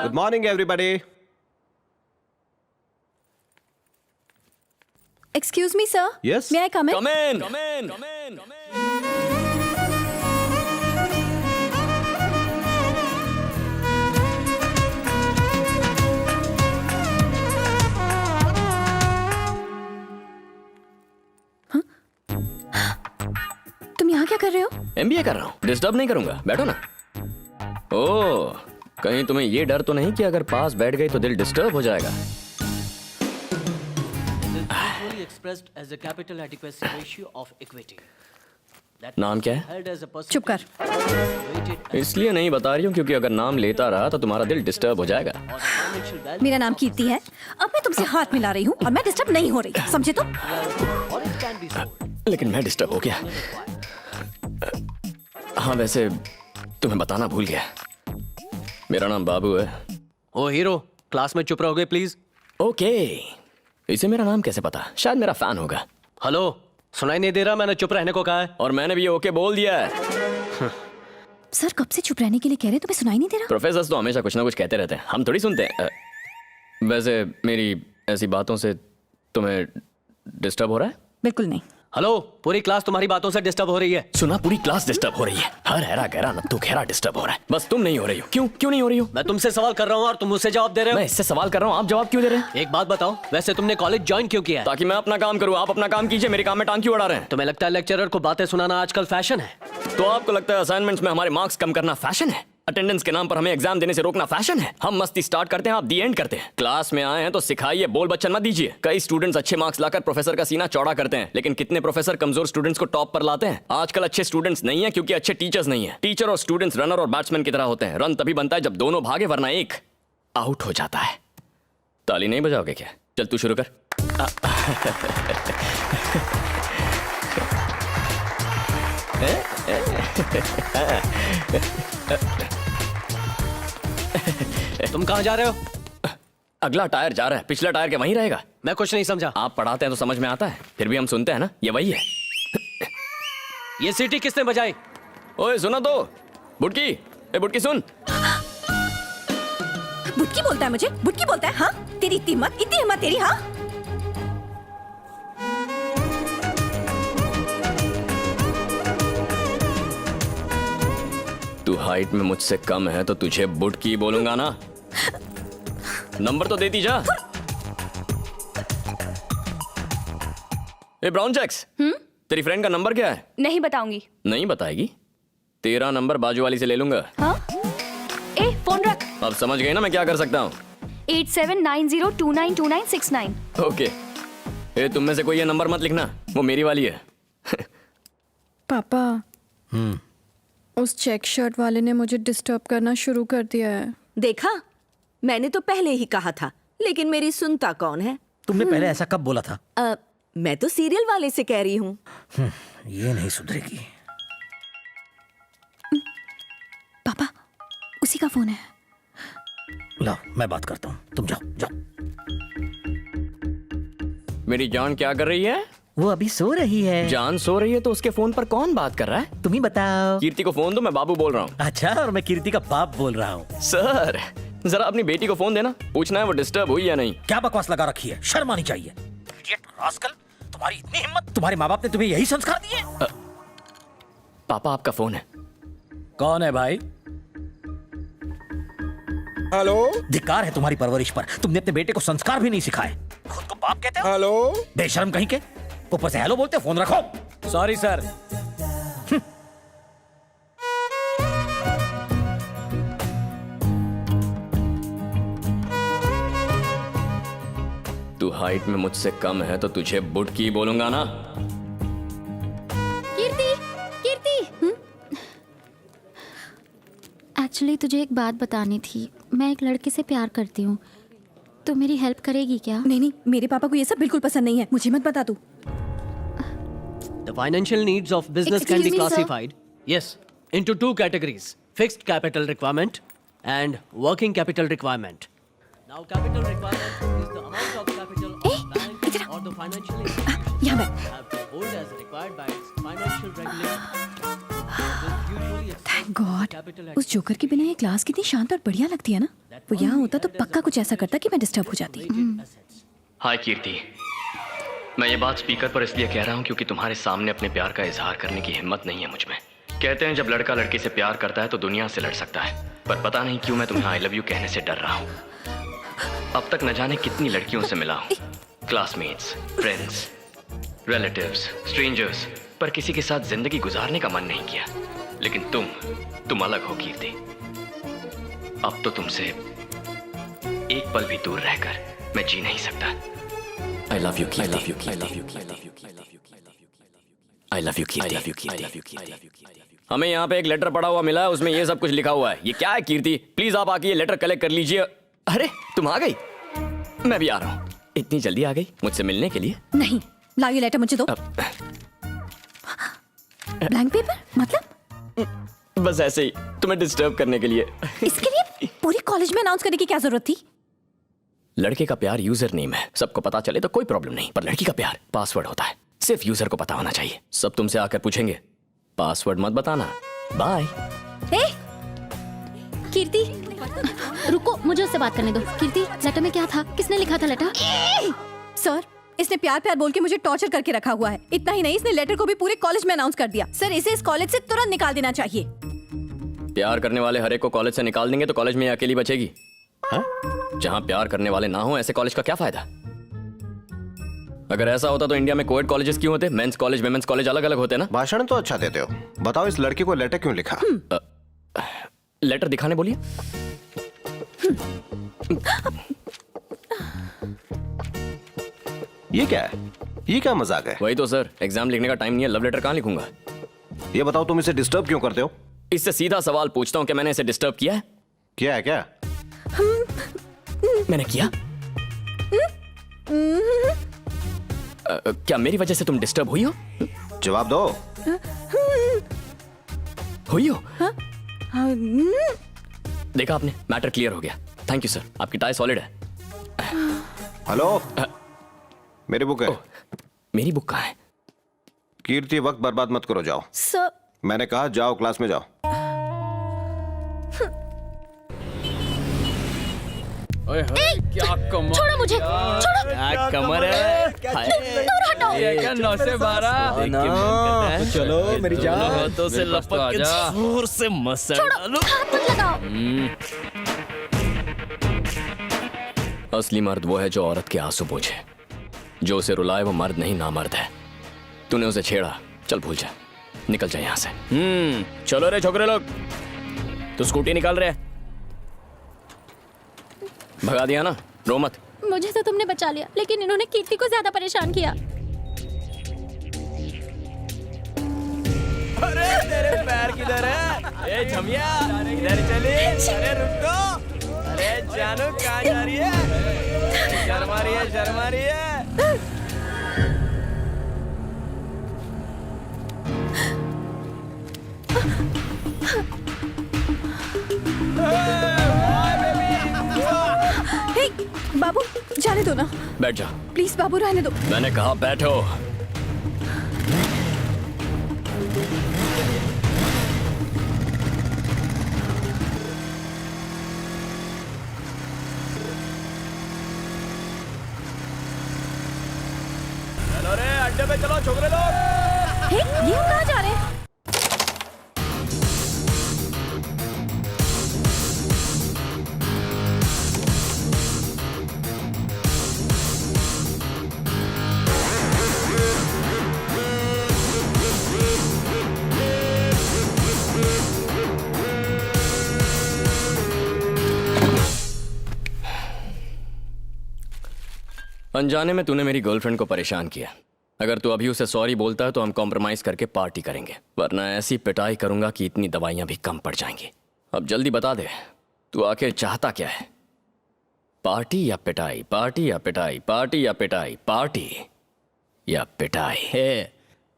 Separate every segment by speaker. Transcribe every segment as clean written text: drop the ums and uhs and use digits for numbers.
Speaker 1: Good morning, everybody.
Speaker 2: Excuse me, sir.
Speaker 1: Yes?
Speaker 2: May I come in?
Speaker 3: Come in. Come in. Come in. Come in.
Speaker 2: तुम यहाँ क्या कर रहे हो?
Speaker 3: MBA कर रहा हूँ, डिस्टर्ब नहीं करूंगा, बैठो ना। ओह, कहीं तुम्हें ये डर तो नहीं कि अगर पास बैठ गई तो दिल डिस्टर्ब हो जाएगा?
Speaker 4: Usually expressed as a capital adequacy ratio of equity. That
Speaker 3: नाम क्या है?
Speaker 4: held as a
Speaker 2: चुप कर।
Speaker 4: weighted
Speaker 3: इसलिए नहीं बता रही हूँ क्योंकि अगर नाम लेता रहा तो तुम्हारा दिल डिस्टर्ब हो जाएगा।
Speaker 4: or the financial value,
Speaker 2: मेरा नाम कीर्ति है। अब मैं तुमसे हाथ मिला रही हूँ और मैं डिस्टर्ब नहीं हो रही, समझे तुम?
Speaker 4: or it can be sold.
Speaker 3: लेकिन मैं डिस्टर्ब हो गया। हाँ, वैसे तुम्हें बताना भूल गया, मेरा नाम बाबू है।
Speaker 4: ओ हीरो, क्लास में चुप रहोगे प्लीज।
Speaker 3: ओके, इसे मेरा नाम कैसे पता? शायद मेरा फैन होगा।
Speaker 4: हेलो, सुनाई नहीं दे रहा? मैंने चुप रहने को कहा है।
Speaker 3: और मैंने भी ओके बोल दिया है।
Speaker 2: सर कब से चुप रहने के लिए कह रहे हैं, तुम्हें सुनाई नहीं दे रहा?
Speaker 3: प्रोफेसर तो हमेशा कुछ ना कुछ कहते रहते हैं, हम थोड़ी सुनते हैं। वैसे मेरी ऐसी बातों से तुम्हें डिस्टर्ब हो रहा है?
Speaker 2: बिल्कुल नहीं।
Speaker 4: हेलो, पूरी क्लास तुम्हारी बातों से डिस्टर्ब हो रही है।
Speaker 3: सुना, पूरी क्लास डिस्टर्ब हो रही है। हर हैरा गहरा नत्थु खेरा डिस्टर्ब हो रहा है, बस तुम नहीं हो रही हो। क्यों नहीं हो रही हो?
Speaker 4: मैं तुमसे सवाल कर रहा हूँ और तुम मुझसे जवाब दे रहे
Speaker 3: मैं
Speaker 4: हो।
Speaker 3: इससे सवाल कर रहा हूँ, आप जवाब क्यों दे रहे हैं?
Speaker 4: एक बात बताओ, वैसे तुमने कॉलेज ज्वाइन क्यों किया है?
Speaker 3: ताकि मैं अपना काम करूँ, आप अपना काम कीजिए। मेरे काम में टांग क्यों अड़ा रहे हैं?
Speaker 4: तुम्हें लगता है लेक्चरर को बातें सुनाना आजकल फैशन है?
Speaker 3: तो आपको लगता है असाइनमेंट्स में हमारे मार्क्स कम करना फैशन है? अटेंडेंस के नाम पर हमें एग्जाम देने से रोकना फैशन है? हम मस्ती स्टार्ट करते हैं, आप दी एंड करते हैं। क्लास में आए हैं तो सिखाइए, बोल बच्चन मत दीजिए। कई स्टूडेंट्स अच्छे मार्क्स लाकर प्रोफेसर का सीना चौड़ा करते हैं, लेकिन कितने प्रोफेसर कमजोर स्टूडेंट्स को टॉप पर लाते हैं? आजकल अच्छे स्टूडेंट्स नहीं है क्योंकि अच्छे टीचर्स नहीं है। टीचर और स्टूडेंट्स रनर और बैट्समैन की तरह होते हैं। रन तभी बनता है जब दोनों भागे, वरना एक आउट हो जाता है। ताली नहीं बजाओगे क्या? चल तू शुरू कर।
Speaker 4: तुम कहाँ जा रहे हो?
Speaker 3: अगला टायर जा रहा है, पिछला टायर क्या वहीं रहेगा?
Speaker 4: मैं कुछ नहीं समझा।
Speaker 3: आप पढ़ाते हैं तो समझ में आता है, फिर भी हम सुनते हैं ना, ये वही है।
Speaker 4: ये सीटी किसने बजाई?
Speaker 3: ओए सुना तो, बुटकी, ए बुटकी सुन।
Speaker 2: बुटकी बोलता है मुझे? बुटकी बोलता है? हाँ, तेरी इतनी हिम्मत तेरी? हाँ,
Speaker 3: तू हाइट में मुझसे कम है तो तुझे बुटकी बोलूंगा ना। नंबर तो देती जा। ए ब्राउन चेक्स, तेरी फ्रेंड का नंबर क्या है?
Speaker 5: नहीं बताऊंगी।
Speaker 3: नहीं बताएगी? तेरा नंबर बाजू वाली से ले लूंगा।
Speaker 5: हाँ? ए फोन रख।
Speaker 3: अब समझ गई ना मैं क्या कर सकता हूँ?
Speaker 5: 8790292969।
Speaker 3: ओके, ए तुम में से कोई ये नंबर मत लिखना, वो मेरी वाली है।
Speaker 2: पापा, उस चेक शर्ट वाले ने मुझे डिस्टर्ब करना शुरू कर दिया है।
Speaker 6: देखा, मैंने तो पहले ही कहा था, लेकिन मेरी सुनता कौन है?
Speaker 7: तुमने पहले ऐसा कब बोला था?
Speaker 6: मैं तो सीरियल वाले से कह रही हूँ।
Speaker 7: ये नहीं सुधरेगी।
Speaker 2: पापा, उसी का फोन है।
Speaker 7: लाओ, मैं बात करता हूँ, तुम जाओ जाओ।
Speaker 3: मेरी जान क्या कर रही है?
Speaker 7: वो अभी सो रही है।
Speaker 3: जान सो रही है तो उसके फोन पर कौन बात कर रहा है?
Speaker 7: तुम ही बताओ।
Speaker 3: कीर्ति को फोन दो, मैं बाबू बोल रहा हूँ।
Speaker 7: अच्छा, और मैं कीर्ति का बाप बोल रहा हूँ।
Speaker 3: सर, जरा अपनी बेटी को फोन देना, पूछना है वो डिस्टर्ब हुई या नहीं।
Speaker 7: क्या बकवास लगा रखी है, शर्म आनी चाहिए। इडियट रास्कल, तुम्हारी इतनी हिम्मत? तुम्हारे माँ बाप ने तुम्हें यही संस्कार दिए?
Speaker 3: पापा आपका फोन है।
Speaker 7: कौन है भाई?
Speaker 8: हेलो
Speaker 7: धिक्कार है तुम्हारी परवरिश पर, तुमने अपने बेटे को संस्कार भी नहीं सिखाए। खुद को बाप कहते हो?
Speaker 8: हेलो
Speaker 7: बेशर्म कहीं के, ऊपर से हेलो बोलते हो। फोन रखो।
Speaker 4: Sorry sir.
Speaker 3: तू हाइट में मुझसे कम है तो तुझे बुटकी बोलूंगा ना।
Speaker 5: कीर्ति, कीर्ति। एक्चुअली तुझे एक बात बतानी थी। मैं एक लड़के से प्यार करती हूँ, तो मेरी हेल्प करेगी क्या?
Speaker 2: नहीं, मेरे पापा को ये सब बिल्कुल पसंद नहीं है, मुझे मत बता तू।
Speaker 4: The financial needs of business can be
Speaker 5: Excuse me, sir.
Speaker 4: classified, yes, into two categories: fixed capital requirement and working capital requirement. Now, capital requirement is the amount of capital a bank or the financial institution
Speaker 2: यहाँ बैठ।
Speaker 4: have to hold as required by its financial regulator. This usually
Speaker 2: thank God,
Speaker 4: capital
Speaker 2: उस joker के बिना ये class कितनी शांत और बढ़िया लगती है ना। वो यहाँ होता तो पक्का कुछ ऐसा करता कि मैं डिस्टर्ब हो जाती।
Speaker 3: हाय कीर्ति, मैं ये बात स्पीकर पर इसलिए कह रहा हूँ क्योंकि तुम्हारे सामने अपने प्यार का इजहार करने की हिम्मत नहीं है मुझ में। कहते हैं जब लड़का लड़की से प्यार करता है तो दुनिया से लड़ सकता है, पर पता नहीं क्यों मैं तुम्हें आई लव यू कहने से डर रहा हूँ। अब तक न जाने कितनी लड़कियों से मिला हूँ, क्लासमेट्स, फ्रेंड्स, रिलेटिव्स, स्ट्रेंजर्स, पर किसी के साथ जिंदगी गुजारने का मन नहीं किया। लेकिन तुम अलग हो कीर्ति। अब तो तुमसे एक पल भी दूर रहकर मैं जी नहीं सकता। I love you, Kirti. I love you, Kirti. I love you, Kirti. I love you, Kirti. I love you, Kirti. I love you, Kirti. हमें यहाँ पे एक लेटर पड़ा हुआ मिला है, उसमें ये सब कुछ लिखा हुआ है। ये क्या है कीर्ति? प्लीज आप आके ये लेटर कलेक्ट कर लीजिए। अरे तुम आ गई? मैं भी आ रहा हूँ। इतनी जल्दी आ गई मुझसे मिलने के लिए?
Speaker 2: नहीं, लाओ ये लेटर मुझे दो। ब्लैंक पेपर मतलब?
Speaker 3: बस ऐसे ही तुम्हें डिस्टर्ब करने के लिए।
Speaker 2: इसके लिए पूरी कॉलेज में अनाउंस करने की क्या जरूरत थी?
Speaker 3: लड़के का प्यार यूजर नेम है, सबको पता चले तो कोई प्रॉब्लम नहीं, पर लड़की का प्यार पासवर्ड होता है, सिर्फ यूजर को पता होना चाहिए। सब तुमसे आकर पूछेंगे, पासवर्ड मत बताना। बाय।
Speaker 5: कीर्ति रुको, मुझे उससे बात करने दो। कीर्ति, लेटर में क्या था? किसने लिखा था लेटर?
Speaker 2: सर, इसने प्यार प्यार बोल के मुझे टॉर्चर करके रखा हुआ है। इतना ही नहीं, इसने लेटर को भी पूरे कॉलेज में अनाउंस कर दिया। सर, इसे इस कॉलेज से तुरंत निकाल देना चाहिए।
Speaker 3: प्यार करने वाले हर एक को कॉलेज से निकाल देंगे तो कॉलेज में ये अकेली बचेगी। जहां प्यार करने वाले ना हो, ऐसे कॉलेज का क्या फायदा? अगर ऐसा होता तो इंडिया में कोएड कॉलेजेस क्यों होते? मेंस कॉलेज, विमेंस कॉलेज अलग अलग होते ना।
Speaker 1: भाषण तो अच्छा देते हो, बताओ इस लड़की को लेटर क्यों लिखा?
Speaker 3: लेटर दिखाने बोलिए।
Speaker 1: ये क्या है? ये क्या मजाक है?
Speaker 3: वही तो सर, एग्जाम लिखने का टाइम नहीं है, लव लेटर कहाँ लिखूंगा?
Speaker 1: ये बताओ तुम इसे डिस्टर्ब क्यों करते हो?
Speaker 3: इससे सीधा सवाल पूछता हूँ कि मैंने इसे डिस्टर्ब किया है?
Speaker 1: क्या है क्या?
Speaker 3: मैंने किया? क्या मेरी वजह से तुम डिस्टर्ब हुई हो?
Speaker 1: जवाब दो।
Speaker 3: हुई हो? देखा आपने, मैटर क्लियर हो गया। थैंक यू सर, आपकी टाई सॉलिड है।
Speaker 1: हेलो, मेरी बुक है।
Speaker 3: मेरी बुक कहाँ है?
Speaker 1: कीर्ति, वक्त बर्बाद मत करो, जाओ।
Speaker 2: सर,
Speaker 1: मैंने कहा जाओ, क्लास में जाओ।
Speaker 4: क्या कमर,
Speaker 5: छोड़ो मुझे, छोड़ो।
Speaker 4: क्या कमर है।
Speaker 5: दूर हटो।
Speaker 4: ये क्या 9 से 12?
Speaker 7: चलो मेरी जान,
Speaker 4: हाथों से लपक के जोर से मसल डालो।
Speaker 5: हाथ मत लगाओ।
Speaker 3: असली मर्द वो है जो औरत के आंसू पोंछे, जो उसे रुलाए वो मर्द नहीं नामर्द है। तूने उसे छेड़ा, चल भूल जा, निकल जा यहाँ से। चलो रे छोकरे लोग, तू स्कूटी निकाल रहे? भगा दिया ना, रो मत।
Speaker 5: मुझे तो तुमने बचा लिया, लेकिन इन्होंने कीर्ति को ज्यादा परेशान किया।
Speaker 4: अरे तेरे पैर किधर है? ए झमिया, इधर चली। अरे रुक तो। अरे जानू कहाँ जा रही है? शर्मा रही है, शर्मा रही है।
Speaker 2: हे, बाबू जाने दो ना,
Speaker 3: बैठ जा।
Speaker 2: प्लीज बाबू, रहने दो।
Speaker 3: मैंने कहा बैठो। चलो रे, अड्डे पे चलो छोकरे लोग।
Speaker 2: हे, ये हम कहाँ जा रहे हैं?
Speaker 3: अनजाने में तूने मेरी गर्लफ्रेंड को परेशान किया। अगर तू अभी उसे सॉरी बोलता है तो हम कॉम्प्रोमाइज करके पार्टी करेंगे, वरना ऐसी पिटाई करूंगा कि इतनी दवाइयां भी कम पड़ जाएंगी। अब जल्दी बता दे, तू आखिर चाहता क्या है? पार्टी या पिटाई? पार्टी या पिटाई? पार्टी या पिटाई? पार्टी या पिटाई?
Speaker 8: हे,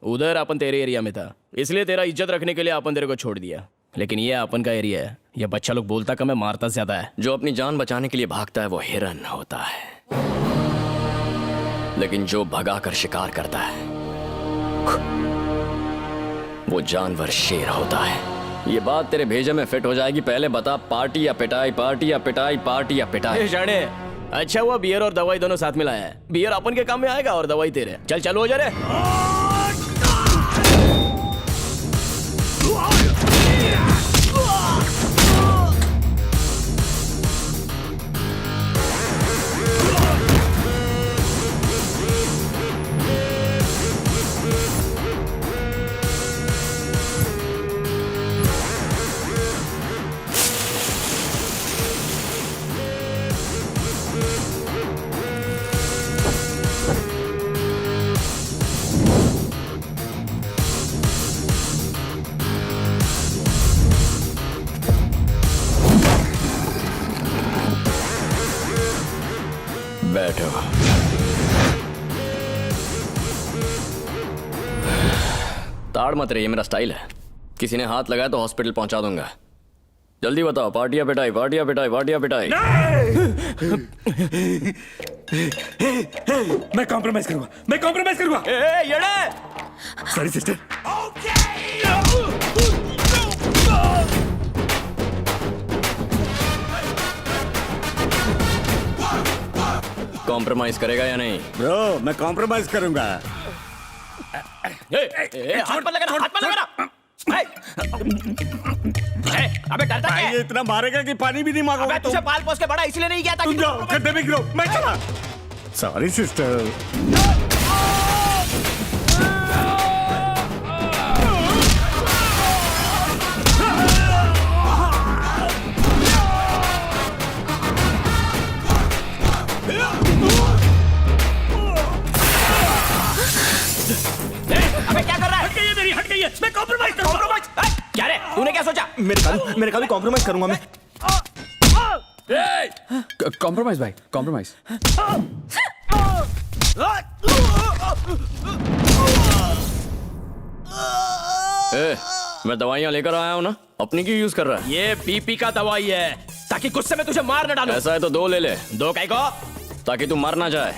Speaker 8: उधर अपन तेरे एरिया में था, इसलिए तेरा इज्जत रखने के लिए अपन तेरे को छोड़ दिया, लेकिन ये अपन का एरिया है। ये बच्चा लोग बोलता कम है, मारता ज्यादा है।
Speaker 3: जो अपनी जान बचाने के लिए भागता है वो हिरन होता है, लेकिन जो भगा कर शिकार करता है वो जानवर शेर होता है। ये बात तेरे भेजे में फिट हो जाएगी। पहले बता, पार्टी या पिटाई, पार्टी या पिटाई, पार्टी या पिटाई।
Speaker 8: शाणे, अच्छा हुआ बियर और दवाई दोनों साथ में लाया है। बियर अपन के काम में आएगा और दवाई तेरे। चल चालू हो जा रे।
Speaker 3: बैठो। ताड़ मत रही, ये मेरा स्टाइल है। किसी ने हाथ लगाया तो हॉस्पिटल पहुंचा दूंगा। जल्दी बताओ, पार्टी या पिटाई, पार्टी या पिटाई, पार्टी या पिटाई।
Speaker 9: मैं कॉम्प्रोमाइज करूंगा, मैं कॉम्प्रोमाइज करूंगा। Sorry sister.
Speaker 3: कॉम्प्रोमाइज करेगा या नहीं?
Speaker 9: ब्रो, मैं कॉम्प्रोमाइज करूंगा।
Speaker 8: हाथ मत लगाना, हाथ मत लगाना। अबे डरता क्या है?
Speaker 9: ये इतना मारेगा कि पानी भी नहीं मांगोगे
Speaker 8: अबे तुझे पाल पोस के बड़ा इसलिए नहीं किया था।
Speaker 9: तुम जाओ, गड्ढे में गिरो, मैं चला। Sorry sister.
Speaker 8: अबे क्या कर रहा है?
Speaker 9: हट गई है, मैं कॉम्प्रोमाइज करूंगा।
Speaker 8: क्या रे? तूने क्या सोचा?
Speaker 10: मेरे का भी कॉम्प्रोमाइज करूंगा मैं। कॉम्प्रोमाइज भाई, कॉम्प्रोमाइज।
Speaker 3: मैं दवाइयाँ लेकर आया हूँ ना, अपनी क्यों यूज कर रहा है?
Speaker 8: ये बीपी का दवाई है, ताकि गुस्से में तुझे मार न डालूं।
Speaker 3: ऐसा है तो 2 ले ले।
Speaker 8: 2 काहे को?
Speaker 3: ताकि तू मर ना जाए।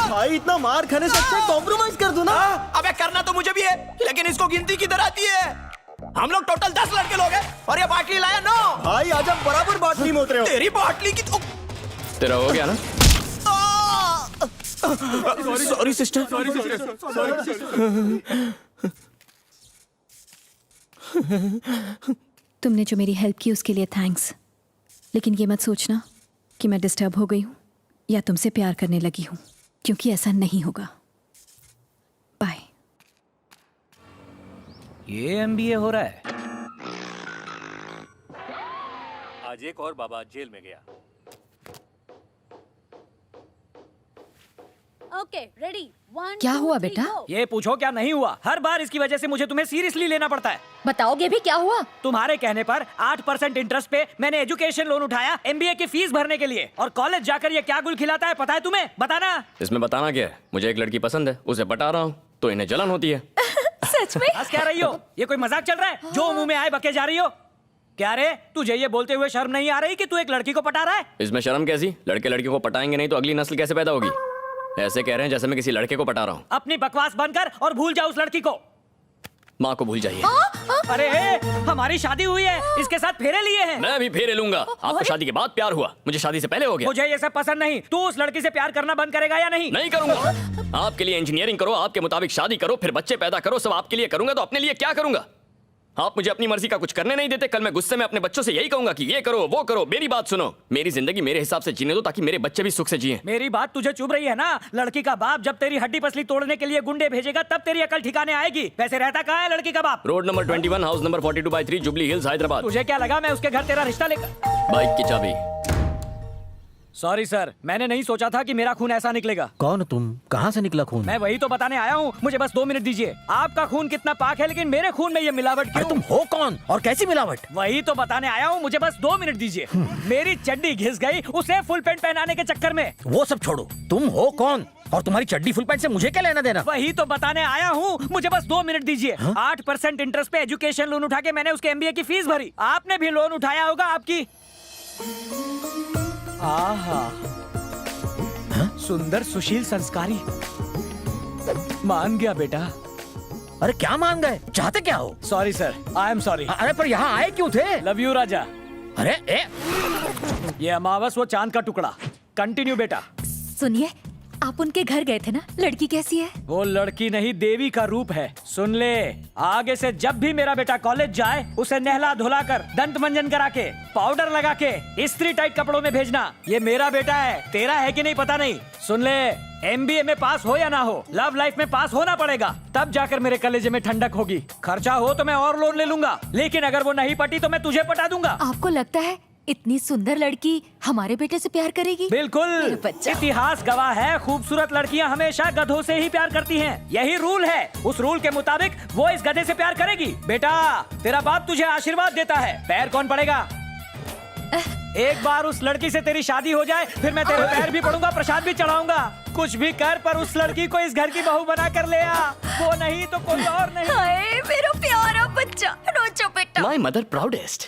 Speaker 10: भाई इतना मार खाने से अच्छा कॉम्प्रोमाइज कर दो ना।
Speaker 8: अबे करना तो मुझे भी है, लेकिन इसको गिनती की तरह आती है। हम लोग टोटल 10 लड़के लोग हैं और ये बाटली लाया 9।
Speaker 10: भाई आज हम बराबर बाटली में उतरे हो।
Speaker 8: तेरी बाटली की तो
Speaker 3: तेरा हो गया ना?
Speaker 8: Sorry sister.
Speaker 2: तुमने जो मेरी हेल्प की उसके लिए थैंक्स, लेकिन ये मत सोचना कि मैं डिस्टर्ब हो गई हूँ या तुमसे प्यार करने लगी हूँ, क्योंकि ऐसा नहीं होगा। बाय।
Speaker 7: ये एमबीए हो रहा है।
Speaker 9: आज एक और बाबा जेल में गया।
Speaker 2: Okay, ready.
Speaker 5: क्या हुआ बेटा?
Speaker 7: ये पूछो क्या नहीं हुआ। हर बार इसकी वजह से मुझे तुम्हें सीरियसली लेना पड़ता है।
Speaker 5: बताओगे भी क्या हुआ?
Speaker 7: तुम्हारे कहने पर 8% इंटरेस्ट पे मैंने एजुकेशन लोन उठाया एमबीए की फीस भरने के लिए, और कॉलेज जाकर ये क्या गुल खिलाता है पता है तुम्हें? बताना।
Speaker 3: इसमें बताना क्या है? मुझे एक लड़की पसंद है, उसे पटा रहा हूँ, तो इन्हें जलन होती है।
Speaker 2: सच में?
Speaker 7: हंस क्या रही हो? ये कोई मजाक चल रहा है? जो मुंह में आए बके जा रही हो। क्या रे, तुझे ये बोलते हुए शर्म नहीं आ रही कि तू एक लड़की को पटा रहा है?
Speaker 3: इसमें शर्म कैसी? लड़के लड़कियों को पटाएंगे नहीं तो अगली नस्ल कैसे पैदा होगी? ऐसे कह रहे हैं जैसे मैं किसी लड़के को पटा रहा हूँ।
Speaker 7: अपनी बकवास बंद कर और भूल जा उस लड़की को।
Speaker 3: माँ को भूल जाइए।
Speaker 7: अरे हमारी शादी हुई है, इसके साथ फेरे लिए हैं।
Speaker 3: मैं भी फेरे लूंगा। आपको शादी के बाद प्यार हुआ, मुझे शादी से पहले हो गया।
Speaker 7: मुझे ये सब पसंद नहीं। तू उस लड़की से प्यार करना बंद करेगा या नहीं?
Speaker 3: नहीं करूंगा। आपके लिए इंजीनियरिंग करो, आपके मुताबिक शादी करो, फिर बच्चे पैदा करो, सब आपके लिए करूंगा तो अपने लिए क्या करूंगा? आप मुझे अपनी मर्जी का कुछ करने नहीं देते। कल मैं गुस्से में अपने बच्चों से यही कहूंगा कि ये करो वो करो। मेरी बात सुनो, मेरी जिंदगी मेरे हिसाब से जीने दो ताकि मेरे बच्चे भी सुख से जिए।
Speaker 7: मेरी बात तुझे चुभ रही है ना? लड़की का बाप जब तेरी हड्डी पसली तोड़ने के लिए गुंडे भेजेगा तब तेरी अकल ठिकाने आएगी। वैसे रहता कहाँ है लड़की का बाप?
Speaker 3: Road number 21, house number 42/3, jubilee hills, Hyderabad.
Speaker 7: तुझे क्या लगा मैं उसके घर तेरा रिश्ता लेकर?
Speaker 3: बाइक की चाबी।
Speaker 7: सॉरी सर, मैंने नहीं सोचा था कि मेरा खून ऐसा निकलेगा।
Speaker 4: कौन तुम? कहाँ से निकला खून?
Speaker 7: मैं वही तो बताने आया हूँ। मुझे बस 2 मिनट दीजिए। आपका खून कितना पाक है, लेकिन मेरे खून में ये मिलावट
Speaker 4: अरे
Speaker 7: क्यों?
Speaker 4: तुम हो कौन और कैसी मिलावट?
Speaker 7: वही तो बताने आया हूँ। मुझे बस 2 मिनट दीजिए। मेरी चड्डी घिस गई उसे फुल पैंट पहनाने के चक्कर में।
Speaker 4: वो सब छोड़ो, तुम हो कौन और तुम्हारी चड्डी फुल पैंट से मुझे क्या लेना देना?
Speaker 7: वही तो बताने आया हूँ। मुझे बस 2 मिनट दीजिए। 8% इंटरेस्ट पे एजुकेशन लोन उठा के मैंने उसके एमबीए की फीस भरी। आपने भी लोन उठाया होगा आपकी। आहा, सुंदर सुशील संस्कारी। मान गया बेटा।
Speaker 10: अरे क्या मान गए, चाहते क्या हो?
Speaker 7: Sorry sir, I am sorry.
Speaker 10: अरे पर यहाँ आए क्यों थे?
Speaker 7: लव यू राजा।
Speaker 10: अरे
Speaker 7: ये अमावस वो चांद का टुकड़ा। कंटिन्यू बेटा।
Speaker 2: सुनिए, आप उनके घर गए थे ना, लड़की कैसी है?
Speaker 7: वो लड़की नहीं, देवी का रूप है। सुन ले, आगे से जब भी मेरा बेटा कॉलेज जाए उसे नहला धुला कर, दंत मंजन करा के, पाउडर लगा के, इस्त्री टाइट कपड़ों में भेजना। ये मेरा बेटा है, तेरा है कि नहीं पता नहीं। सुन ले, MBA में पास हो या ना हो, लव लाइफ में पास होना पड़ेगा, तब जाकर मेरे कलेजे में ठंडक होगी। खर्चा हो तो मैं और लोन ले लूंगा, लेकिन अगर वो नहीं पटी तो मैं तुझे पटा दूंगा।
Speaker 2: आपको लगता है इतनी सुंदर लड़की हमारे बेटे से प्यार करेगी?
Speaker 7: बिल्कुल, इतिहास गवाह है, खूबसूरत लड़कियां हमेशा गधों से ही प्यार करती हैं। यही रूल है। उस रूल के मुताबिक वो इस गधे से प्यार करेगी। बेटा, तेरा बाप तुझे आशीर्वाद देता है, पैर कौन पड़ेगा? एक बार उस लड़की से तेरी शादी हो जाए, फिर मैं तेरे पैर भी पड़ूंगा, प्रसाद भी चढ़ाऊंगा। कुछ भी कर, पर उस लड़की को इस घर की बहू बना कर ले आ। वो नहीं तो कोई और नहीं।
Speaker 2: हाय मेरा प्यारा बच्चा, रोचो बेटा।
Speaker 3: My mother proudest.